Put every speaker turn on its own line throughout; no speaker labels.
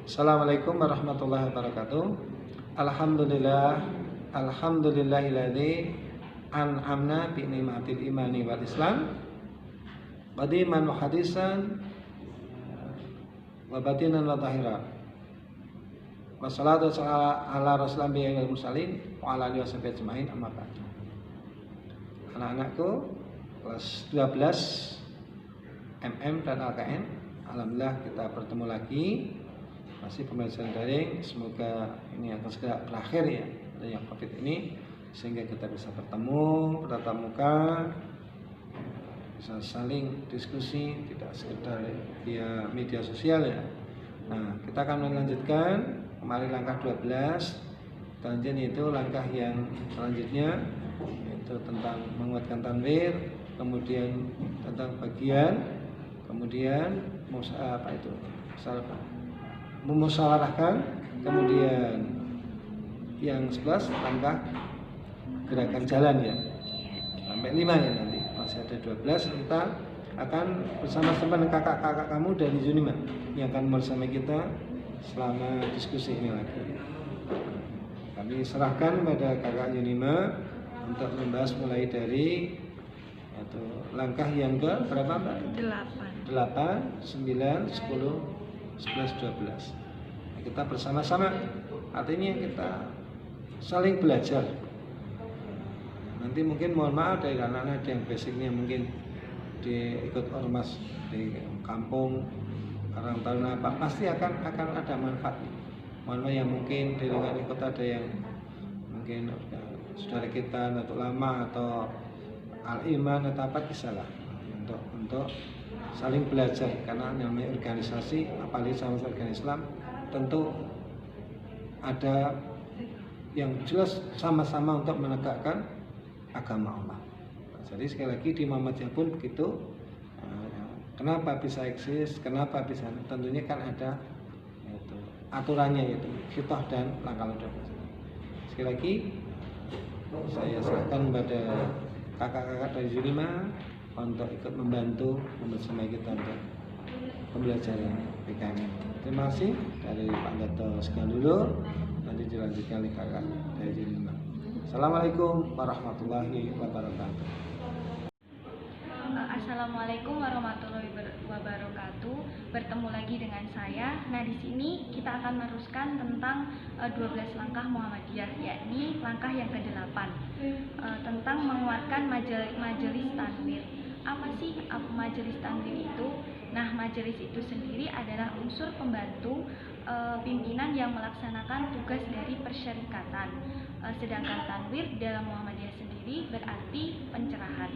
Assalamualaikum warahmatullahi wabarakatuh. Alhamdulillahilladzi an'amna bi ni'matil imani wal islam qadiman wa hadisan wa batinan wa zahiran. Wassalatu ala rasulillah wal mursalin wa ala alihi washabihi ajmain, amma ba'd. Anak-anakku kelas 12 MM dan LKN, alhamdulillah kita bertemu lagi, masih pembelajaran daring. Semoga ini akan segera berakhir ya, yang COVID ini, sehingga kita bisa bertemu bertatap muka, bisa saling diskusi, tidak sekedar via media sosial ya. Nah, kita akan melanjutkan kemarin langkah 12, lanjut itu langkah yang selanjutnya, yaitu tentang menguatkan tanwir, kemudian tentang bagian, kemudian memusyawarahkan, kemudian yang 11 langkah gerakan jalan ya, sampai 5 ya, nanti masih ada 12. Kita akan bersama-sama dengan kakak-kakak kamu dari Zunima yang akan bersama kita selama diskusi ini lagi. Kami serahkan pada kakak Zunima untuk membahas mulai dari langkah yang ke berapa Mbak? 8, 9, 10, 11, 12. Kita bersama-sama, artinya kita saling belajar. Nanti mungkin mohon maaf dari anak-anak yang basicnya mungkin ikut ormas di kampung karang taruna apa, pasti akan ada manfaatnya. Mohon maaf yang mungkin di lingkungan ikut ada yang mungkin saudara kita atau lama atau al-iman atau apa, kisahlah untuk saling belajar, karena namanya organisasi, apalagi sama organisasi Islam, tentu ada yang jelas sama-sama untuk menegakkan agama Allah. Jadi sekali lagi di Muhammadiyah pun begitu. Kenapa bisa eksis, kenapa bisa, tentunya kan ada aturannya, yaitu fitrah dan langkah-langkah. Sekali lagi saya serahkan pada kakak-kakak dari Zunima untuk ikut membantu bersama kita untuk pembelajaran PKM. Terima kasih dari Pak Dato, sekian dulu, nanti dilanjutkan oleh kakak dari Zunima. Assalamualaikum warahmatullahi wabarakatuh.
Assalamualaikum warahmatullahi wabarakatuh. Bertemu lagi dengan saya. Nah, di sini kita akan meneruskan tentang 12 langkah Muhammadiyah, yakni langkah yang ke-8, tentang menguatkan majelis tanwir. Apa sih majelis tanwir itu? Nah, majelis itu sendiri adalah unsur pembantu pimpinan yang melaksanakan tugas dari persyarikatan. Sedangkan tanwir dalam Muhammadiyah sendiri berarti pencerahan.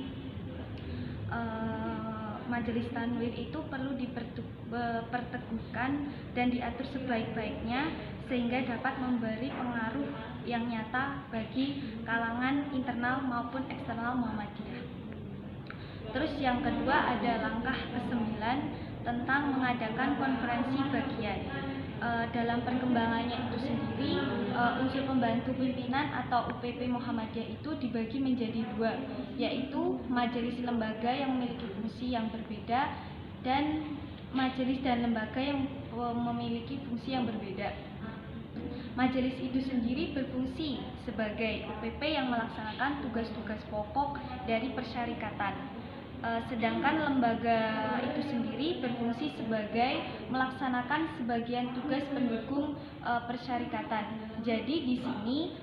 Majelis tanwir itu perlu diperteguhkan dan diatur sebaik-baiknya sehingga dapat memberi pengaruh yang nyata bagi kalangan internal maupun eksternal Muhammadiyah. Terus yang kedua ada langkah ke-9 tentang mengadakan konferensi bagian. Dalam perkembangannya itu sendiri, unsur pembantu pimpinan atau UPP Muhammadiyah itu dibagi menjadi 2, yaitu majelis lembaga yang memiliki fungsi yang berbeda dan majelis dan lembaga yang memiliki fungsi yang berbeda. Majelis itu sendiri berfungsi sebagai UPP yang melaksanakan tugas-tugas pokok dari persyarikatan. Sedangkan lembaga itu sendiri berfungsi sebagai melaksanakan sebagian tugas pendukung persyarikatan. Jadi di sini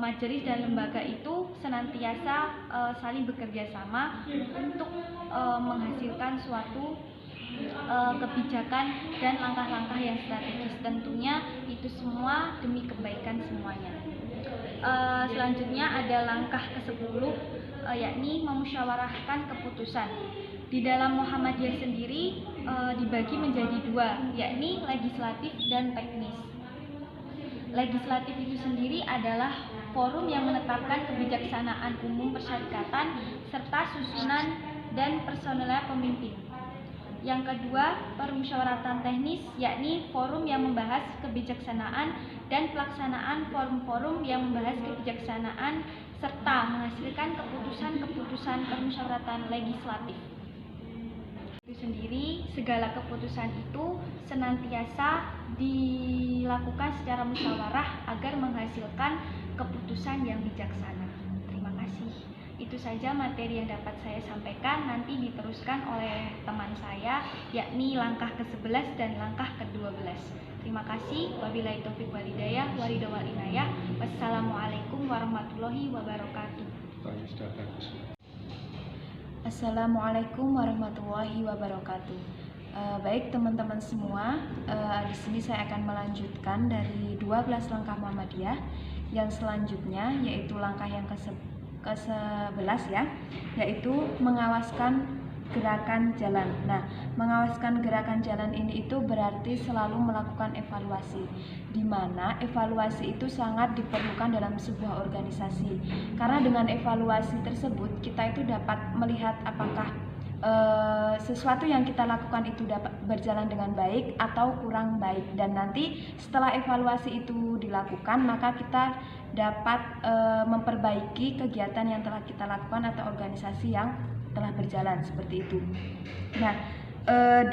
majelis dan lembaga itu senantiasa saling bekerja sama untuk menghasilkan suatu kebijakan dan langkah-langkah yang strategis. Tentunya itu semua demi kebaikan semuanya. Selanjutnya ada langkah ke-10, yakni memusyawarahkan keputusan. Di dalam Muhammadiyah sendiri dibagi menjadi 2, yakni legislatif dan teknis. Legislatif itu sendiri adalah forum yang menetapkan kebijaksanaan umum persyarikatan serta susunan dan personel pemimpin. Yang kedua, permusyawaratan teknis, yakni forum yang membahas kebijaksanaan dan pelaksanaan forum-forum yang membahas kebijaksanaan serta menghasilkan keputusan-keputusan permusyawaratan legislatif. Itu itu sendiri, segala keputusan itu senantiasa dilakukan secara musyawarah agar menghasilkan keputusan yang bijaksana. Terima kasih. Itu saja materi yang dapat saya sampaikan. Nanti diteruskan oleh teman saya, yakni langkah ke-11 dan langkah ke-12. Terima kasih. Wabillahi taufiq wal hidayah, waridho wal inayah. Wassalamualaikum warahmatullahi wabarakatuh.
Sudah bagus.
Assalamualaikum warahmatullahi wabarakatuh. Baik teman-teman semua, di sini saya akan melanjutkan dari 12 langkah Muhammadiyah yang selanjutnya, yaitu langkah yang ke-11 ya, yaitu mengawaskan gerakan jalan. Nah, mengawaskan gerakan jalan ini itu berarti selalu melakukan evaluasi, di mana evaluasi itu sangat diperlukan dalam sebuah organisasi. Karena dengan evaluasi tersebut kita itu dapat melihat apakah sesuatu yang kita lakukan itu dapat berjalan dengan baik atau kurang baik, dan nanti setelah evaluasi itu dilakukan maka kita dapat memperbaiki kegiatan yang telah kita lakukan atau organisasi yang telah berjalan seperti itu. Nah,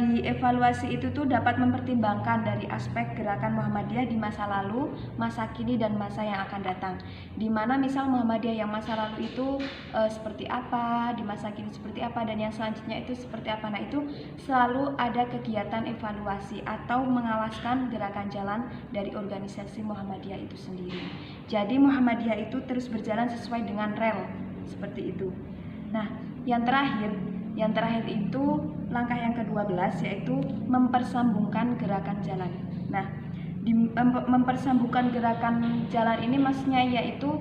di evaluasi itu tuh dapat mempertimbangkan dari aspek gerakan Muhammadiyah di masa lalu, masa kini, dan masa yang akan datang. Di mana misal Muhammadiyah yang masa lalu itu seperti apa, di masa kini seperti apa, dan yang selanjutnya itu seperti apa. Nah, itu selalu ada kegiatan evaluasi atau mengawaskan gerakan jalan dari organisasi Muhammadiyah itu sendiri. Jadi Muhammadiyah itu terus berjalan sesuai dengan rel seperti itu. Nah, yang terakhir itu langkah yang ke-12, yaitu mempersambungkan gerakan jalan. Nah, mempersambungkan gerakan jalan ini maksudnya yaitu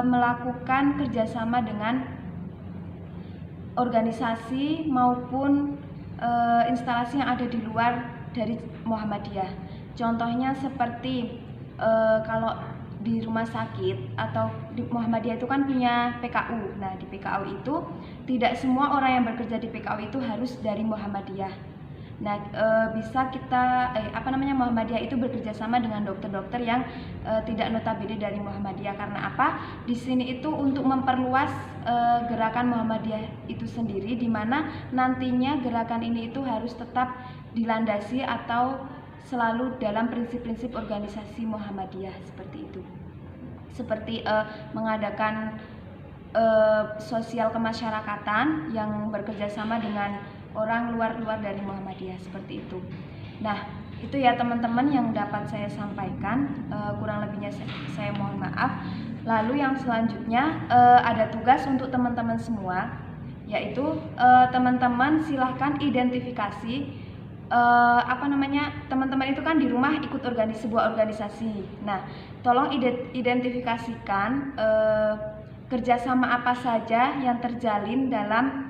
melakukan kerjasama dengan organisasi maupun instalasi yang ada di luar dari Muhammadiyah. Contohnya seperti kalau di rumah sakit atau di Muhammadiyah itu kan punya PKU. Nah, di PKU itu tidak semua orang yang bekerja di PKU itu harus dari Muhammadiyah. Nah, bisa kita Muhammadiyah itu bekerja sama dengan dokter-dokter yang tidak notabene dari Muhammadiyah. Karena apa? Di sini itu untuk memperluas gerakan Muhammadiyah itu sendiri, di mana nantinya gerakan ini itu harus tetap dilandasi atau selalu dalam prinsip-prinsip organisasi Muhammadiyah seperti itu. Seperti mengadakan sosial kemasyarakatan yang bekerja sama dengan orang luar dari Muhammadiyah seperti itu. Nah, itu ya teman-teman yang dapat saya sampaikan, kurang lebihnya saya mohon maaf. Lalu yang selanjutnya ada tugas untuk teman-teman semua, yaitu teman-teman silahkan identifikasi teman-teman itu kan di rumah ikut sebuah organisasi. Nah, tolong identifikasikan kerjasama apa saja yang terjalin dalam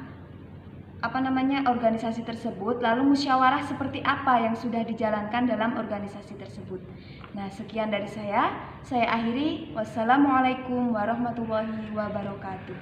organisasi tersebut, lalu musyawarah seperti apa yang sudah dijalankan dalam organisasi tersebut. Nah, sekian dari saya akhiri. Wassalamualaikum warahmatullahi wabarakatuh.